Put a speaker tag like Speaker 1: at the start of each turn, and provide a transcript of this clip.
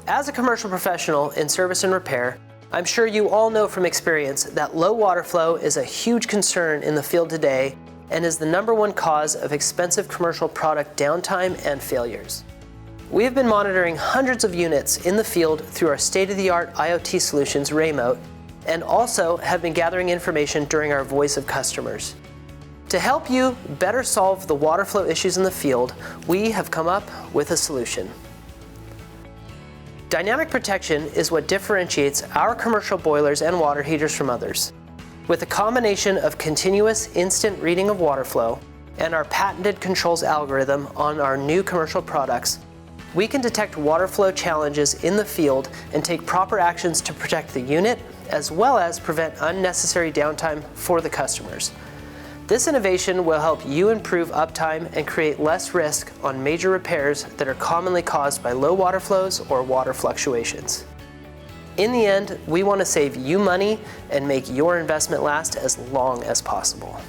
Speaker 1: As a commercial professional in service and repair, I'm sure you all know from experience that low water flow is a huge concern in the field today and is the #1 cause of expensive commercial product downtime and failures. We have been monitoring hundreds of units in the field through our state-of-the-art IoT solutions, Raymote, and also have been gathering information during our Voice of Customers. To help you better solve the water flow issues in the field, we have come up with a solution. Dynamic protection is what differentiates our commercial boilers and water heaters from others. With a combination of continuous instant reading of water flow and our patented controls algorithm on our new commercial products, we can detect water flow challenges in the field and take proper actions to protect the unit, as well as prevent unnecessary downtime for the customers. This innovation will help you improve uptime and create less risk on major repairs that are commonly caused by low water flows or water fluctuations. In the end, we want to save you money and make your investment last as long as possible.